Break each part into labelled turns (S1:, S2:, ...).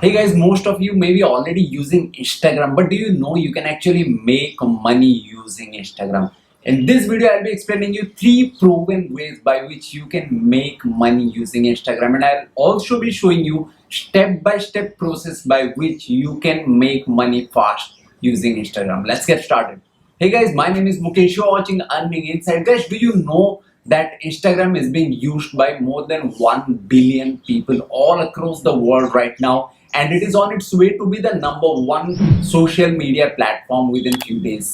S1: Hey guys, most of you may be already using Instagram, but do you know you can actually make money using Instagram? In this video, I'll be explaining you 3 proven ways by which you can make money using Instagram, and I'll also be showing you step-by-step process by which you can make money fast using Instagram. Let's get started. Hey guys, my name is Mukesh. You're watching Earning Insight. Guys, do you know that Instagram is being used by more than 1 billion people all across the world right now, and it is on its way to be the #1 social media platform within few days.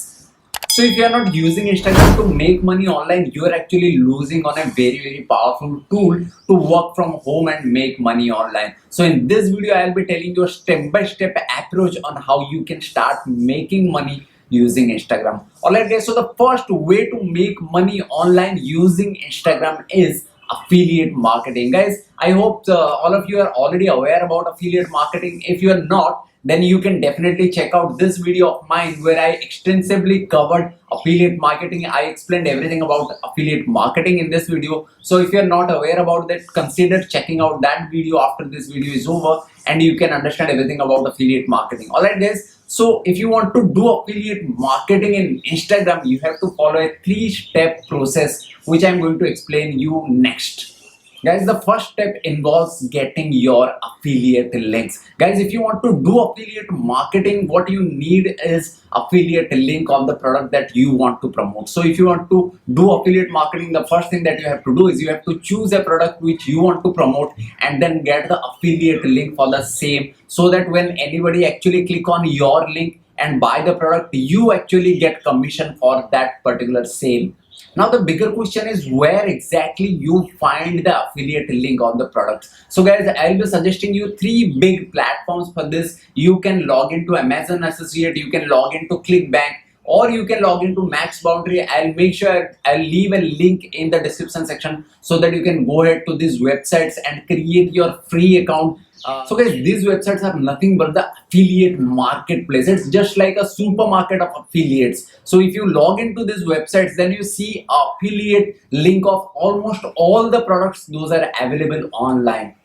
S1: So if you are not using Instagram to make money online, you are actually losing on a very powerful tool to work from home and make money online. So in this video, I'll be telling you a step-by-step approach on how you can start making money using Instagram. Alright guys, so the first way to make money online using Instagram is affiliate marketing. Guys, I hope all of you are already aware about affiliate marketing. If you are not, then you can definitely check out this video of mine where I extensively covered affiliate marketing. I explained everything about affiliate marketing in this video. So if you're not aware about that, consider checking out that video after this video is over, and you can understand everything about affiliate marketing. Alright guys, so if you want to do affiliate marketing in Instagram, you have to follow a 3-step process which I'm going to explain you next. Guys, the first step involves getting your affiliate links. Guys, if you want to do affiliate marketing, what you need is affiliate link of the product that you want to promote. So if you want to do affiliate marketing, the first thing that you have to do is you have to choose a product which you want to promote and then get the affiliate link for the same, so that when anybody actually click on your link and buy the product, you actually get commission for that particular sale. Now the bigger question is where exactly you find the affiliate link on the product. So guys, I'll be suggesting you 3 big platforms for this. You can log into Amazon Associate, you can log into ClickBank, or you can log into Max Boundary. I'll make sure I'll leave a link in the description section so that you can go ahead to these websites and create your free account. So guys, these websites are nothing but the affiliate marketplace. It's just like a supermarket of affiliates. So if you log into these websites, then you see affiliate link of almost all the products those are available online.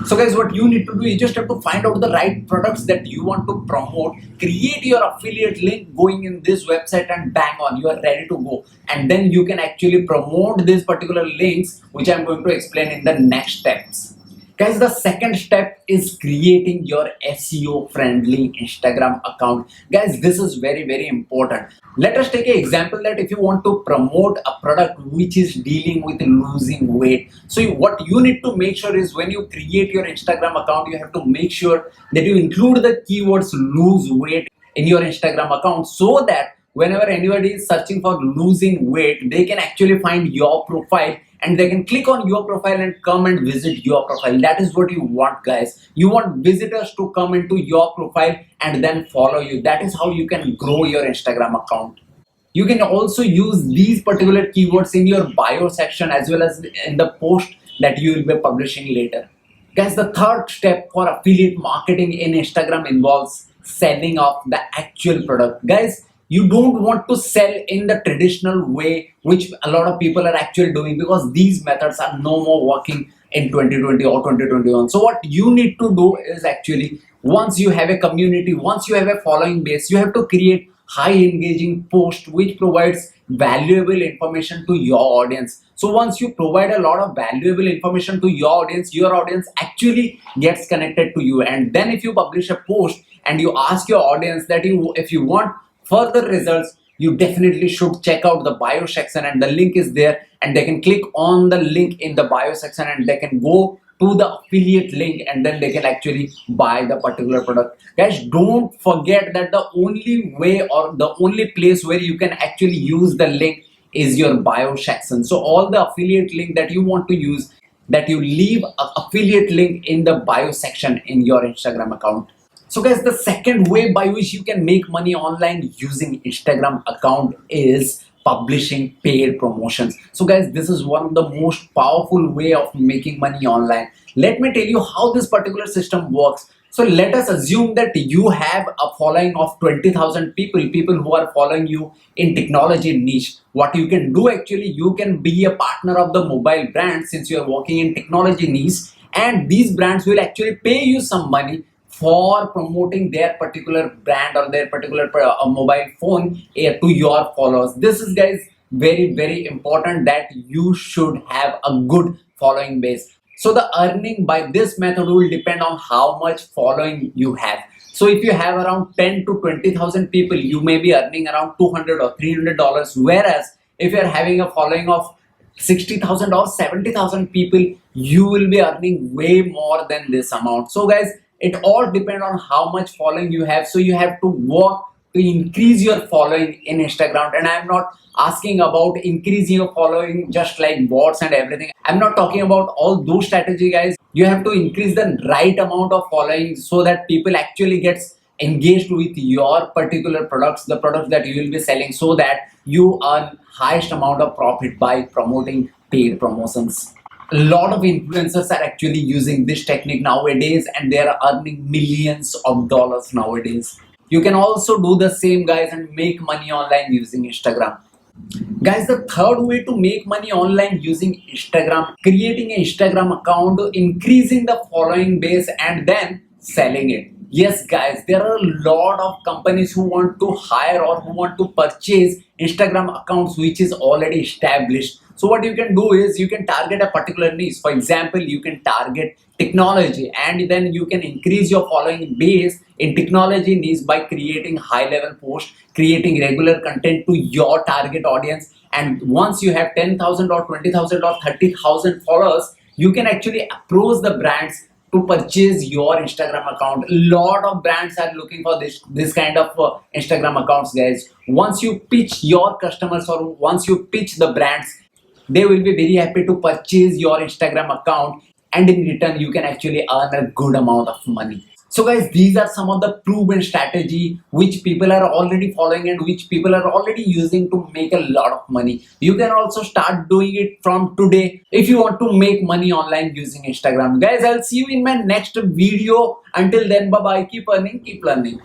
S1: So guys, what you need to do is just have to find out the right products that you want to promote, create your affiliate link going in this website, and bang on, you are ready to go. And then you can actually promote these particular links, which I'm going to explain in the next steps. Guys, the second step is creating your SEO friendly Instagram account. Guys, this is very important. Let us take an example that if you want to promote a product which is dealing with losing weight. So what you need to make sure is when you create your Instagram account, you have to make sure that you include the keywords lose weight in your Instagram account, so that whenever anybody is searching for losing weight, they can actually find your profile and they can click on your profile and come and visit your profile. That is what you want, guys. You want visitors to come into your profile and then follow you. That is how you can grow your Instagram account. You can also use these particular keywords in your bio section as well as in the post that you will be publishing later. Guys, the third step for affiliate marketing in Instagram involves selling off the actual product. Guys, you don't want to sell in the traditional way which a lot of people are actually doing, because these methods are no more working in 2020 or 2021. So what you need to do is actually, once you have a community, once you have a following base, you have to create high engaging post which provides valuable information to your audience. So once you provide a lot of valuable information to your audience actually gets connected to you. And then if you publish a post and you ask your audience that if you want further results, you definitely should check out the bio section, and the link is there, and they can click on the link in the bio section and they can go to the affiliate link and then they can actually buy the particular product. Guys, don't forget that the only way or the only place where you can actually use the link is your bio section. So all the affiliate link that you want to use, that you leave an affiliate link in the bio section in your Instagram account. So guys, the second way by which you can make money online using Instagram account is publishing paid promotions. So guys, this is one of the most powerful way of making money online. Let me tell you how this particular system works. So let us assume that you have a following of 20,000 people who are following you in technology niche. What you can do actually, you can be a partner of the mobile brand since you are working in technology niche, and these brands will actually pay you some money for promoting their particular brand or their particular mobile phone to your followers. This is, guys, very important that you should have a good following base. So the earning by this method will depend on how much following you have. So if you have around 10 to 20,000 people, you may be earning around 200 or $300. Whereas if you are having a following of 60,000 or 70,000 people, you will be earning way more than this amount. So guys, it all depends on how much following you have. So you have to work to increase your following in Instagram. And I'm not asking about increasing your following just like bots and everything. I'm not talking about all those strategy, guys. You have to increase the right amount of following so that people actually gets engaged with your particular products, the products that you will be selling, so that you earn highest amount of profit by promoting paid promotions. A lot of influencers are actually using this technique nowadays, and they are earning millions of dollars nowadays. You can also do the same, guys, and make money online using Instagram. Guys, the third way to make money online using Instagram, creating an Instagram account, increasing the following base, and then selling it. Yes, guys, there are a lot of companies who want to hire or who want to purchase Instagram accounts which is already established. So what you can do is you can target a particular niche. For example, you can target technology, and then you can increase your following base in technology niche by creating high level posts, creating regular content to your target audience. And once you have 10,000 or 20,000 or 30,000 followers, you can actually approach the brands to purchase your Instagram account. A lot of brands are looking for this kind of Instagram accounts, guys. Once you pitch your customers or once you pitch the brands, they will be very happy to purchase your Instagram account, and in return you can actually earn a good amount of money. So guys, these are some of the proven strategy which people are already following and which people are already using to make a lot of money. You can also start doing it from today if you want to make money online using Instagram. Guys, I'll see you in my next video. Until then, bye bye. Keep earning, keep learning.